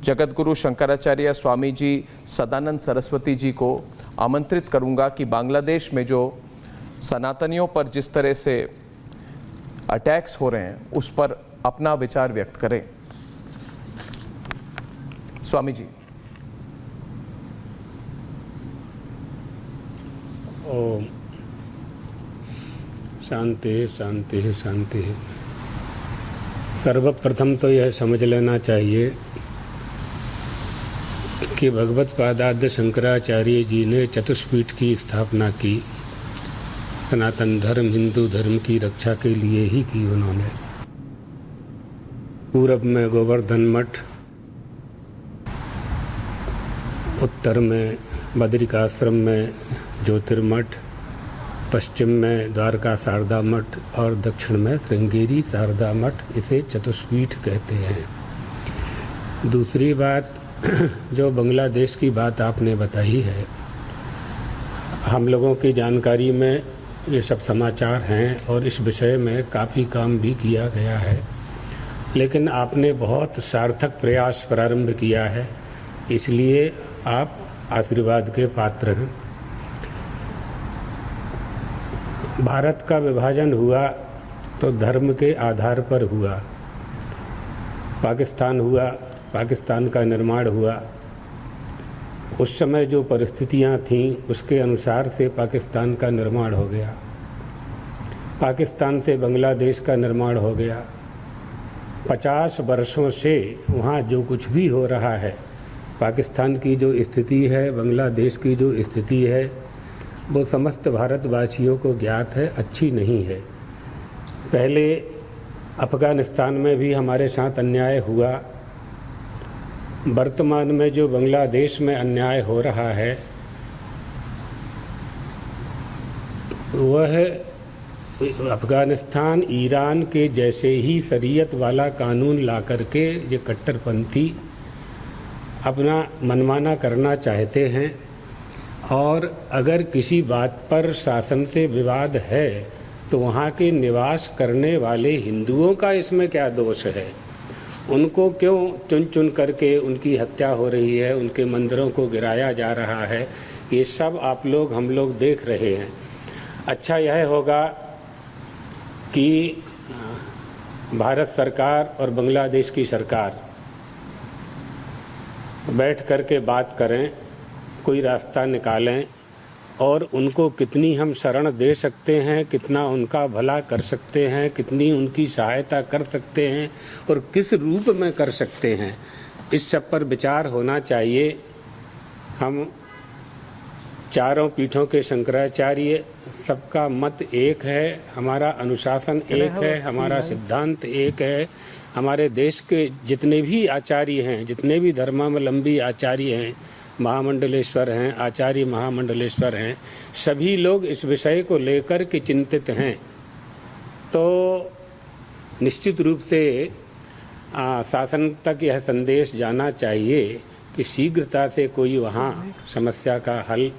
जगतगुरु शंकराचार्य स्वामी जी सदानंद सरस्वती जी को आमंत्रित करूंगा कि बांग्लादेश में जो सनातनियों पर जिस तरह से अटैक्स हो रहे हैं उस पर अपना विचार व्यक्त करें। स्वामी जी। ओम शांति शांति शांति। सर्वप्रथम तो यह समझ लेना चाहिए कि भगवत पादाद्य शंकराचार्य जी ने चतुष्पीठ की स्थापना की। सनातन धर्म हिंदू धर्म की रक्षा के लिए ही की उन्होंने। पूरब में गोवर्धन मठ, उत्तर में बद्रिकाश्रम में ज्योतिर्मठ, पश्चिम में द्वारका शारदा मठ और दक्षिण में श्रृंगेरी शारदा मठ, इसे चतुष्पीठ कहते हैं। दूसरी बात, जो बांग्लादेश की बात आपने बताई है, हम लोगों की जानकारी में ये सब समाचार हैं और इस विषय में काफ़ी काम भी किया गया है, लेकिन आपने बहुत सार्थक प्रयास प्रारंभ किया है, इसलिए आप आशीर्वाद के पात्र हैं। भारत का विभाजन हुआ तो धर्म के आधार पर हुआ। पाकिस्तान हुआ, पाकिस्तान का निर्माण हुआ। उस समय जो परिस्थितियां थीं उसके अनुसार से पाकिस्तान का निर्माण हो गया। पाकिस्तान से बांग्लादेश का निर्माण हो गया। 50 वर्षों से वहाँ जो कुछ भी हो रहा है, पाकिस्तान की जो स्थिति है, बांग्लादेश की जो स्थिति है, वो समस्त भारतवासियों को ज्ञात है, अच्छी नहीं है। पहले अफ़गानिस्तान में भी हमारे साथ अन्याय हुआ। वर्तमान में जो बांग्लादेश में अन्याय हो रहा है वह अफ़गानिस्तान ईरान के जैसे ही शरीयत वाला कानून ला करके ये कट्टरपंथी अपना मनमाना करना चाहते हैं। और अगर किसी बात पर शासन से विवाद है तो वहाँ के निवास करने वाले हिंदुओं का इसमें क्या दोष है? उनको क्यों चुन चुन करके उनकी हत्या हो रही है, उनके मंदिरों को गिराया जा रहा है? ये सब आप लोग हम लोग देख रहे हैं। अच्छा यह होगा कि भारत सरकार और बांग्लादेश की सरकार बैठ करके बात करें, कोई रास्ता निकालें और उनको कितनी हम शरण दे सकते हैं, कितना उनका भला कर सकते हैं, कितनी उनकी सहायता कर सकते हैं और किस रूप में कर सकते हैं, इस सब पर विचार होना चाहिए। हम चारों पीठों के शंकराचार्य, सबका मत एक है, हमारा अनुशासन एक है, हमारा सिद्धांत एक है। हमारे देश के जितने भी आचार्य हैं, जितने भी धर्मावलंबी आचार्य हैं, महामंडलेश्वर हैं, आचार्य महामंडलेश्वर हैं, सभी लोग इस विषय को लेकर के चिंतित हैं। तो निश्चित रूप से शासन तक यह संदेश जाना चाहिए कि शीघ्रता से कोई वहाँ समस्या का हल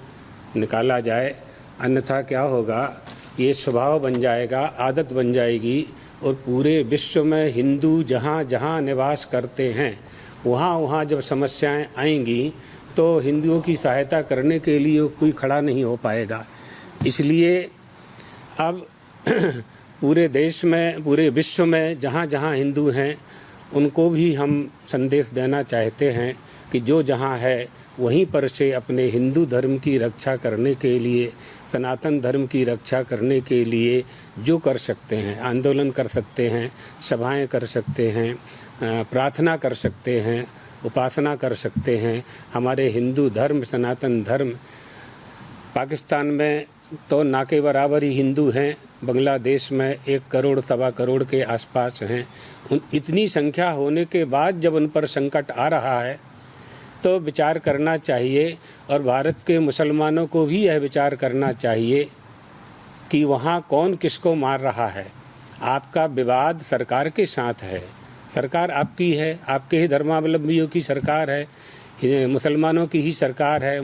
निकाला जाए, अन्यथा क्या होगा, ये स्वभाव बन जाएगा, आदत बन जाएगी और पूरे विश्व में हिंदू जहाँ जहाँ निवास करते हैं वहाँ वहाँ जब समस्याएं आएंगी तो हिंदुओं की सहायता करने के लिए कोई खड़ा नहीं हो पाएगा। इसलिए अब पूरे देश में, पूरे विश्व में जहाँ जहाँ हिंदू हैं उनको भी हम संदेश देना चाहते हैं कि जो जहाँ है वहीं पर से अपने हिंदू धर्म की रक्षा करने के लिए, सनातन धर्म की रक्षा करने के लिए जो कर सकते हैं, आंदोलन कर सकते हैं, सभाएं कर सकते हैं, प्रार्थना कर सकते हैं, उपासना कर सकते हैं। हमारे हिंदू धर्म, सनातन धर्म, पाकिस्तान में तो ना के बराबर ही हिंदू हैं, बांग्लादेश में 1 करोड़ सवा करोड़ के आसपास हैं। इतनी संख्या होने के बाद जब उन पर संकट आ रहा है तो विचार करना चाहिए और भारत के मुसलमानों को भी यह विचार करना चाहिए कि वहाँ कौन किसको मार रहा है। आपका विवाद सरकार के साथ है, सरकार आपकी है, आपके ही धर्मावलंबियों की सरकार है, मुसलमानों की ही सरकार है।